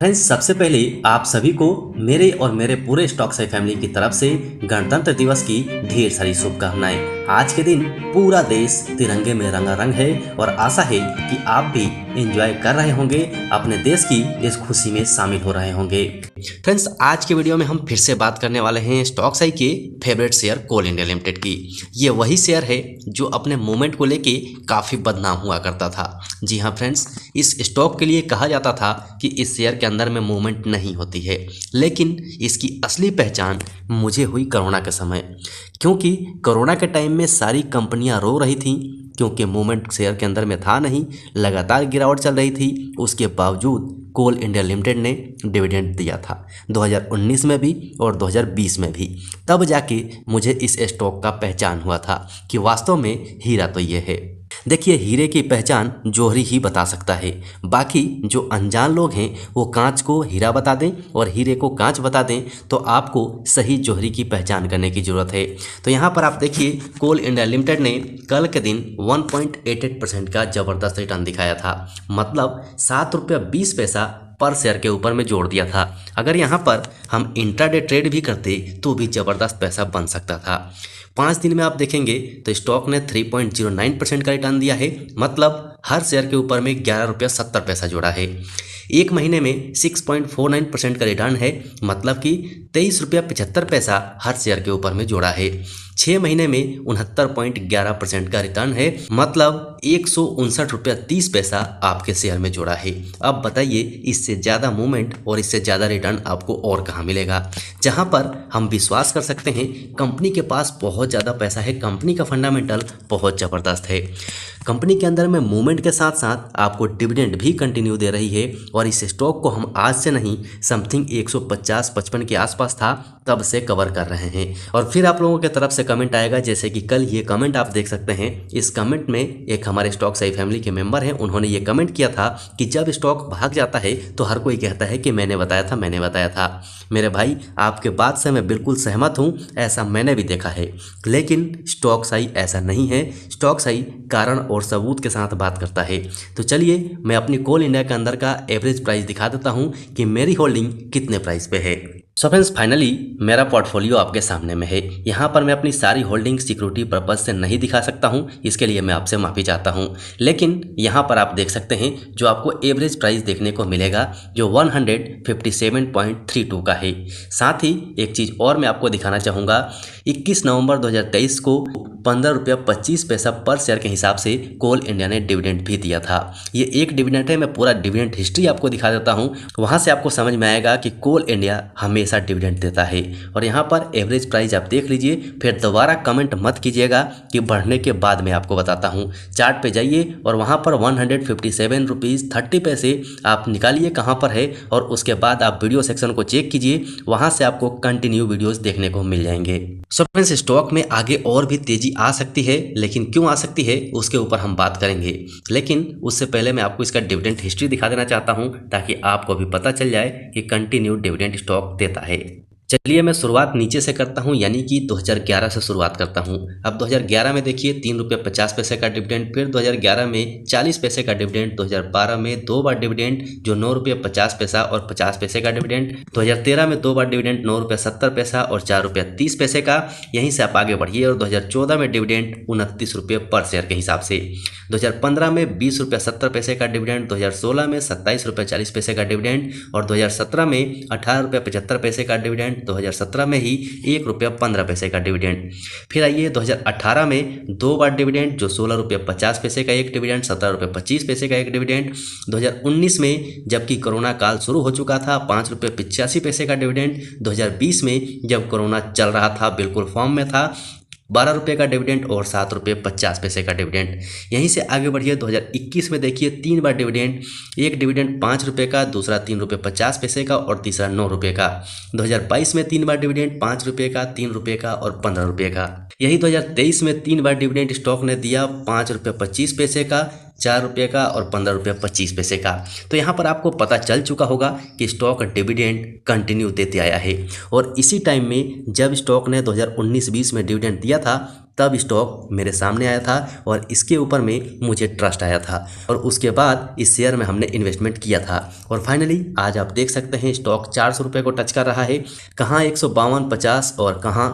Friends, सबसे पहले आप सभी को मेरे और मेरे पूरे स्टॉक साई फैमिली की तरफ से गणतंत्र दिवस की ढेर सारी शुभकामनाएं। आज के दिन पूरा देश तिरंगे में रंगारंग है और आशा है कि आप भी एंजॉय कर रहे होंगे, अपने देश की इस खुशी में शामिल हो रहे होंगे। फ्रेंड्स, आज के वीडियो में हम फिर से बात करने वाले हैं स्टॉक साई के फेवरेट शेयर कोल इंडिया लिमिटेड की। ये वही शेयर है जो अपने मूवमेंट को लेके काफ़ी बदनाम हुआ करता था। जी हाँ फ्रेंड्स, इस स्टॉक के लिए कहा जाता था कि इस शेयर के अंदर में मूवमेंट नहीं होती है, लेकिन इसकी असली पहचान मुझे हुई कोरोना के समय, क्योंकि कोरोना के टाइम में सारी कंपनियां रो रही थीं क्योंकि मूवमेंट शेयर के अंदर में था नहीं, लगातार गिरावट चल रही थी। उसके बावजूद कोल इंडिया लिमिटेड ने डिविडेंड दिया था 2019 में भी और 2020 में भी। तब जाके मुझे इस स्टॉक का पहचान हुआ था कि वास्तव में हीरा तो ये है। देखिए, हीरे की पहचान जौहरी ही बता सकता है, बाकी जो अनजान लोग हैं वो कांच को हीरा बता दें और हीरे को कांच बता दें तो आपको सही जौहरी की पहचान करने की ज़रूरत है। तो यहाँ पर आप देखिए, कोल इंडिया लिमिटेड ने कल के दिन 1.88% का ज़बरदस्त रिटर्न दिखाया था, मतलब ₹7.20 पर शेयर के ऊपर में जोड़ दिया था। अगर यहाँ पर हम इंट्राडे ट्रेड भी करते तो भी ज़बरदस्त पैसा बन सकता था। 5 दिन में आप देखेंगे तो स्टॉक ने 3.09% का रिटर्न दिया है, मतलब हर शेयर के ऊपर में ₹11.70 जोड़ा है। एक महीने में 6.49% का रिटर्न है, मतलब कि ₹23.75 हर शेयर के ऊपर में जोड़ा है। 6 महीने में 69.11% का रिटर्न है, मतलब ₹159.30 आपके शेयर में जोड़ा है। अब बताइए, इससे ज़्यादा मूवमेंट और इससे ज़्यादा रिटर्न आपको और कहाँ मिलेगा, जहाँ पर हम विश्वास कर सकते हैं कंपनी के पास बहुत ज़्यादा पैसा है, कंपनी का फंडामेंटल बहुत ज़बरदस्त है। कंपनी के अंदर में मूवमेंट के साथ साथ आपको डिविडेंड भी कंटिन्यू दे रही है और इस स्टॉक को हम आज से नहीं, समथिंग 150-55 के आसपास था तब से कवर कर रहे हैं। और फिर आप लोगों की तरफ से कमेंट आएगा, जैसे कि कल ये कमेंट आप देख सकते हैं। इस कमेंट में एक हमारे स्टॉक साई फैमिली के मेंबर हैं, उन्होंने ये कमेंट किया था कि जब स्टॉक भाग जाता है तो हर कोई कहता है कि मैंने बताया था, मैंने बताया था। मेरे भाई, आपके बात से मैं बिल्कुल सहमत हूँ, ऐसा मैंने भी देखा है, लेकिन स्टॉक साई ऐसा नहीं है। स्टॉक साई कारण और सबूत के साथ बात करता है। तो चलिए, मैं अपनी कोल इंडिया के अंदर का एवरेज प्राइस दिखा देता हूँ कि मेरी होल्डिंग कितने प्राइस पे है। सो फ्रेंड्स, फाइनली मेरा पोर्टफोलियो आपके सामने में है। यहाँ पर मैं अपनी सारी होल्डिंग सिक्योरिटी पर्पज से नहीं दिखा सकता हूँ, इसके लिए मैं आपसे माफ़ी चाहता हूँ, लेकिन यहाँ पर आप देख सकते हैं जो आपको एवरेज प्राइस देखने को मिलेगा जो 157.32 का है। साथ ही एक चीज़ और मैं आपको दिखाना चाहूँगा, 21 नवंबर 2023 को ₹15.25 पर शेयर के हिसाब से कोल इंडिया ने डिविडेंड भी दिया था। ये एक डिविडेंड है, मैं पूरा डिविडेंड हिस्ट्री आपको दिखा देता हूँ, वहाँ से आपको समझ में आएगा कि कोल इंडिया हमेशा डिविडेंड देता है। और यहाँ पर एवरेज प्राइस आप देख लीजिए, फिर दोबारा कमेंट मत कीजिएगा कि बढ़ने के बाद मैं आपको बताता हूँ। चार्ट पे जाइए और वहाँ पर ₹157.30 आप निकालिए कहाँ पर है, और उसके बाद आप वीडियो सेक्शन को चेक कीजिए, वहाँ से आपको कंटिन्यू वीडियोस देखने को मिल जाएंगे। सो फ्रेंड्स, स्टॉक में आगे और भी तेजी आ सकती है, लेकिन क्यों आ सकती है उसके ऊपर हम बात करेंगे। लेकिन उससे पहले मैं आपको इसका डिविडेंड हिस्ट्री दिखा देना चाहता हूं, ताकि आपको भी पता चल जाए कि कंटिन्यू डिविडेंड स्टॉक देता है। चलिए, मैं शुरुआत नीचे से करता हूं, यानी कि 2011 से शुरुआत करता हूं। अब 2011 में देखिए ₹3.50 का डिविडेंड, फिर 2011 में 40 पैसे का डिविडेंड, 2012 में 2 बार डिविडेंड जो ₹9.50 और 50 पैसे का डिविडेंड, 2013 में 2 बार डिविडेंड ₹9.70 और ₹4.30 का। यहीं से आप आगे बढ़िए और 2014 में डिविडेंड ₹29 पर शेयर के हिसाब से, 2015 में ₹20.70 का डिविडेंड, 2016 में ₹27.40 का डिविडेंड और 2017 में ₹18.75 का डिविडेंड, 2017 में ही ₹1.15 का डिविडेंड। फिर आइए 2018 में 2 बार डिविडेंड जो ₹16.50 का एक डिविडेंड, ₹17.25 का एक डिविडेंड। 2019 में जबकि कोरोना काल शुरू हो चुका था, ₹5.85 का डिविडेंड। 2020 में जब कोरोना चल रहा था, बिल्कुल फॉर्म में था, ₹12 का डिविडेंड और ₹7.50 का डिविडेंड। यहीं से आगे बढ़िए 2021 में देखिए 3 बार डिविडेंड, एक डिविडेंड ₹5 का, दूसरा ₹3.50 का और तीसरा ₹9 का। 2022 में 3 बार डिविडेंड, ₹5 का, ₹3 का और ₹15 का। यही 2023 में 3 बार डिविडेंड स्टॉक ने दिया, ₹5.25 का, ₹4 का और ₹15.25 का। तो यहाँ पर आपको पता चल चुका होगा कि स्टॉक डिविडेंड कंटिन्यू देते आया है और इसी टाइम में जब स्टॉक ने 2019-20 में डिविडेंड दिया था तब स्टॉक मेरे सामने आया था और इसके ऊपर में मुझे ट्रस्ट आया था और उसके बाद इस शेयर में हमने इन्वेस्टमेंट किया था और फाइनली आज आप देख सकते हैं स्टॉक ₹400 को टच कर रहा है, कहाँ 152.50 और कहाँ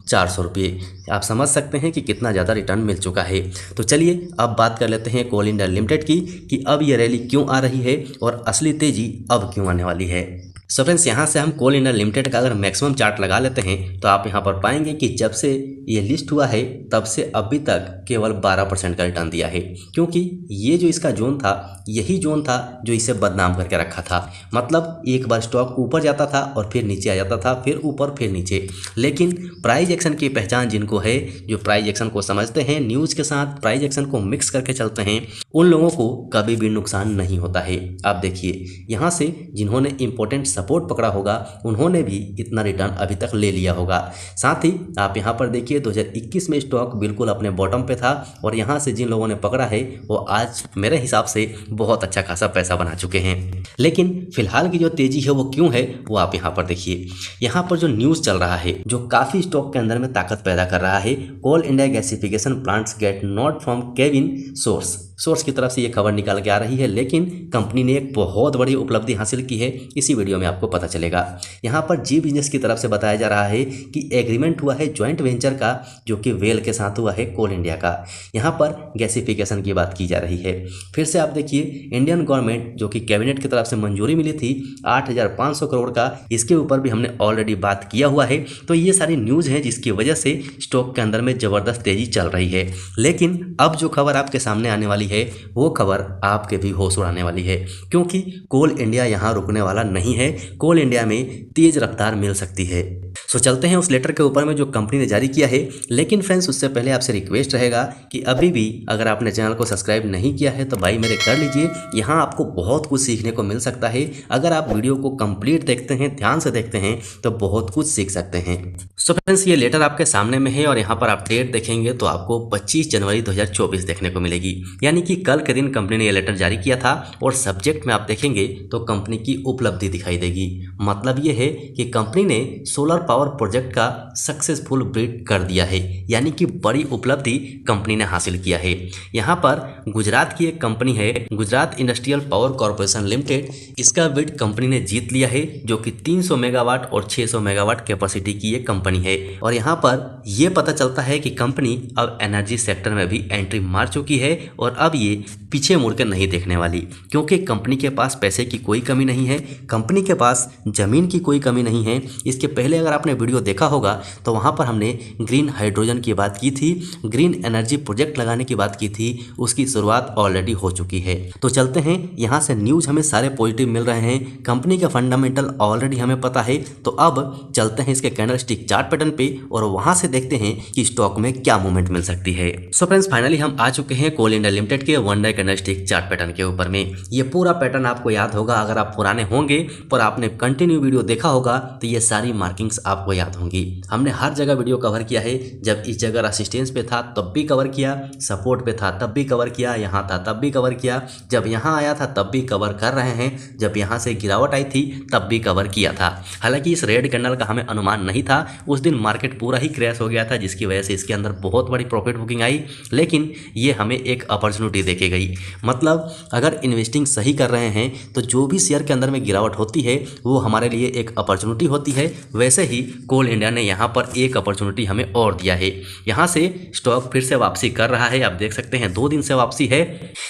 ₹400। आप समझ सकते हैं कि कितना ज़्यादा रिटर्न मिल चुका है। तो चलिए अब बात कर लेते हैं कोल इंडिया लिमिटेड की कि अब ये रैली क्यों आ रही है और असली तेजी अब क्यों आने वाली है। सो फ्रेंड्स, यहाँ से हम कोल इंडिया लिमिटेड का अगर मैक्सिमम चार्ट लगा लेते हैं तो आप यहाँ पर पाएंगे कि जब से ये लिस्ट हुआ है तब से अभी तक केवल 12% का रिटर्न दिया है, क्योंकि ये जो इसका जोन था यही जोन था जो इसे बदनाम करके रखा था। मतलब एक बार स्टॉक ऊपर जाता था और फिर नीचे आ जाता था, फिर ऊपर फिर नीचे। लेकिन प्राइस एक्शन की पहचान जिनको है, जो प्राइस एक्शन को समझते हैं, न्यूज़ के साथ प्राइस एक्शन को मिक्स करके चलते हैं, उन लोगों को कभी भी नुकसान नहीं होता है। आप देखिए यहाँ से जिन्होंने इंपॉर्टेंट सपोर्ट पकड़ा होगा उन्होंने भी इतना रिटर्न अभी तक ले लिया होगा। साथ ही आप यहाँ पर देखिए 2021 में स्टॉक बिल्कुल अपने बॉटम पे था और यहाँ से जिन लोगों ने पकड़ा है वो आज मेरे हिसाब से बहुत अच्छा खासा पैसा बना चुके हैं। लेकिन फिलहाल की जो तेजी है वो क्यों है वो आप यहाँ पर देखिए। यहाँ पर जो न्यूज़ चल रहा है जो काफ़ी स्टॉक के अंदर में ताकत पैदा कर रहा है, coal India gasification plants get not from Kevin source की तरफ से ये खबर निकाल के आ रही है। लेकिन कंपनी ने एक बहुत बड़ी उपलब्धि हासिल की है, इसी वीडियो में आपको पता चलेगा। यहाँ पर जी बिजनेस की तरफ से बताया जा रहा है कि एग्रीमेंट हुआ है ज्वाइंट वेंचर का, जो कि वेल के साथ हुआ है कोल इंडिया का। यहाँ पर गैसिफिकेशन की बात की जा रही है। फिर से आप देखिए इंडियन गवर्नमेंट जो कि कैबिनेट की तरफ से मंजूरी मिली थी 8,500 करोड़ का, इसके ऊपर भी हमने ऑलरेडी बात किया हुआ है। तो ये सारी न्यूज़ हैं जिसकी वजह से स्टॉक के अंदर में ज़बरदस्त तेजी चल रही है। लेकिन अब जो खबर आपके सामने आने वाली है वो खबर आपके भी होश उड़ाने वाली है, क्योंकि कोल इंडिया यहाँ रुकने वाला नहीं है। कोल इंडिया में तेज रफ्तार मिल सकती है। सो चलते हैं उस लेटर के ऊपर में जो कंपनी ने जारी किया है। लेकिन फ्रेंड्स, उससे पहले आपसे रिक्वेस्ट रहेगा कि अभी भी अगर आपने चैनल को सब्सक्राइब नहीं किया है तो भाई मेरे कर लीजिए। यहाँ आपको बहुत कुछ सीखने को मिल सकता है। अगर आप वीडियो को कंप्लीट देखते हैं, ध्यान से देखते हैं, तो बहुत कुछ सीख सकते हैं। सो फ्रेंड्स, ये लेटर आपके सामने में है और यहाँ पर आप डेट देखेंगे तो आपको 25 जनवरी 2024 देखने को मिलेगी, यानी कि कल के दिन कंपनी ने ये लेटर जारी किया था। और सब्जेक्ट में आप देखेंगे तो कंपनी की उपलब्धि दिखाई देगी। मतलब ये है कि कंपनी ने सोलर पावर प्रोजेक्ट का सक्सेसफुल बिड कर दिया है, यानी कि बड़ी उपलब्धि कंपनी ने हासिल किया है। यहाँ पर गुजरात की एक कंपनी है Gujarat industrial power corporation limited, इसका बिड कंपनी ने जीत लिया है, जो कि 300 मेगावाट और 600 मेगावाट कैपेसिटी की एक कंपनी है। और यहाँ पर यह पता चलता है कि कंपनी अब एनर्जी सेक्टर में भी एंट्री मार चुकी है और अब ये पीछे मुड़कर नहीं देखने वाली, क्योंकि कंपनी के पास पैसे की कोई कमी नहीं है, कंपनी के पास जमीन की कोई कमी नहीं है। इसके पहले अगर आपने वीडियो देखा होगा तो वहाँ पर हमने ग्रीन हाइड्रोजन की बात की थी, ग्रीन एनर्जी प्रोजेक्ट लगाने की बात की थी, उसकी शुरुआत ऑलरेडी हो चुकी है। तो चलते हैं, यहाँ से न्यूज़ हमें सारे पॉजिटिव मिल रहे हैं, कंपनी का फंडामेंटल ऑलरेडी हमें पता है। तो अब चलते हैं इसके कैंडलस्टिक चार्ट पैटर्न पे और वहाँ से देखते हैं कि स्टॉक में क्या मूवमेंट मिल सकती है। सो फ्रेंड्स, फाइनली हम आ चुके हैं कोल इंडिया लिमिटेड के one day candlestick chart pattern के ऊपर में। ये पूरा पैटर्न आपको याद होगा, अगर आप पुराने होंगे पर आपने कंटिन्यू वीडियो देखा होगा तो ये सारी मार्किंग्स आपको याद होंगी। हमने हर जगह वीडियो कवर किया है, जब इस जगह रेसिस्टेंस पे था तब भी कवर किया, सपोर्ट पे था तब भी कवर किया, यहाँ था तब भी कवर किया, जब यहाँ आया था तब भी कवर कर रहे हैं, जब यहाँ से गिरावट आई थी तब भी कवर किया था। हालांकि इस रेड कैंडल का हमें अनुमान नहीं था, उस दिन मार्केट पूरा ही क्रैश हो गया था, जिसकी वजह से इसके अंदर बहुत बड़ी प्रॉफिट बुकिंग आई। लेकिन ये हमें एक अपॉर्चुनिटी देके गई। मतलब अगर इन्वेस्टिंग सही कर रहे हैं तो जो भी शेयर के अंदर में गिरावट होती है वो हमारे लिए एक अपॉर्चुनिटी होती है। वैसे ही कोल इंडिया ने यहाँ पर एक अपॉर्चुनिटी हमें और दिया है। यहाँ से स्टॉक फिर से वापसी कर रहा है, आप देख सकते हैं 2 दिन से वापसी है।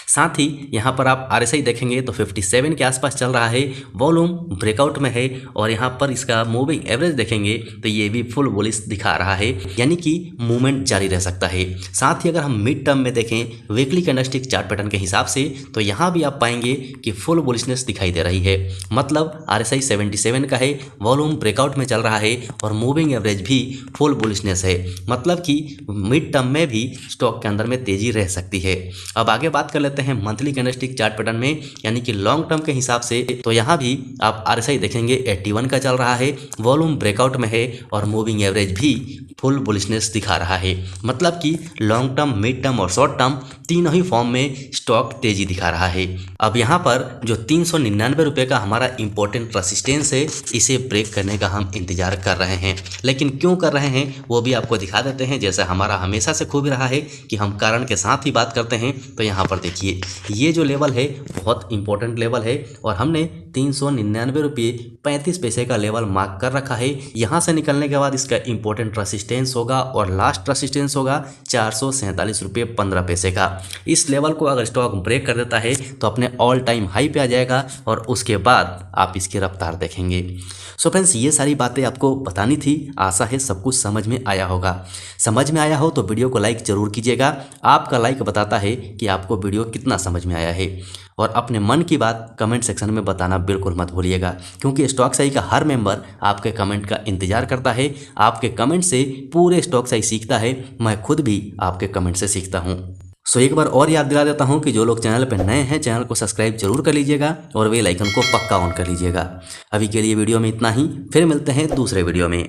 साथ ही यहाँ पर आप RSI देखेंगे तो 57 के आसपास चल रहा है, वॉल्यूम ब्रेकआउट में है और यहाँ पर इसका मूविंग एवरेज देखेंगे तो ये भी फुल बुलिश दिखा रहा है, यानी कि मूवमेंट जारी रह सकता है। साथ ही अगर हम मिड टर्म में देखें वीकली कैंडलस्टिक चार्ट पैटर्न के हिसाब से तो यहाँ भी आप पाएंगे कि फुल बुलिशनेस दिखाई दे रही है। मतलब RSI 77 का है, वॉल्यूम ब्रेकआउट में चल रहा है और मूविंग एवरेज भी फुल बुलिशनेस है। मतलब कि मिड टर्म में भी स्टॉक के अंदर में तेजी रह सकती है। अब आगे बात कर लेते हैं मंथली कैंडलस्टिक चार्ट पैटर्न में, यानी कि लॉन्ग टर्म के हिसाब से। तो यहाँ भी आप RSI देखेंगे 81 का चल रहा है, वॉल्यूम ब्रेकआउट में है और मूविंग एवरेज भी फुल बुलिशनेस दिखा रहा है। मतलब कि लॉन्ग टर्म, मिड टर्म और शॉर्ट टर्म तीनों ही फॉर्म में स्टॉक तेजी दिखा रहा है। अब यहाँ पर जो 399 रुपये का हमारा इंपॉर्टेंट रेसिस्टेंस है, इसे ब्रेक करने का हम इंतजार कर रहे हैं। लेकिन क्यों कर रहे हैं वो भी आपको दिखा देते हैं। जैसा हमारा हमेशा से खूबी रहा है कि हम कारण के साथ ही बात करते हैं। तो यहाँ पर देखिए, ये जो लेवल है बहुत इंपॉर्टेंट लेवल है और हमने 399 रुपये 35 पैसे का लेवल मार्क कर रखा है। यहाँ से निकलने के बाद इसका इंपॉर्टेंट रेसिस्टेंस होगा और लास्ट रेसिस्टेंस होगा 447 रुपये 15 पैसे का। इस लेवल को अगर स्टॉक ब्रेक कर देता है तो अपने ऑल टाइम हाई पे आ जाएगा और उसके बाद आप इसकी रफ्तार देखेंगे। सो फ्रेंड्स, ये सारी बातें आपको बतानी थी। आशा है सब कुछ समझ में आया होगा। समझ में आया हो तो वीडियो को लाइक जरूर कीजिएगा। आपका लाइक बताता है कि आपको वीडियो कितना समझ में आया है। और अपने मन की बात कमेंट सेक्शन में बताना बिल्कुल मत भूलिएगा, क्योंकि स्टॉक सही का हर मेंबर आपके कमेंट का इंतजार करता है। आपके कमेंट से पूरे स्टॉक सही सीखता है। मैं खुद भी आपके कमेंट से सीखता हूँ। सो एक बार और याद दिला देता हूँ कि जो लोग चैनल पर नए हैं चैनल को सब्सक्राइब जरूर कर लीजिएगा और बेल आइकन को पक्का ऑन कर लीजिएगा। अभी के लिए वीडियो में इतना ही, फिर मिलते हैं दूसरे वीडियो में।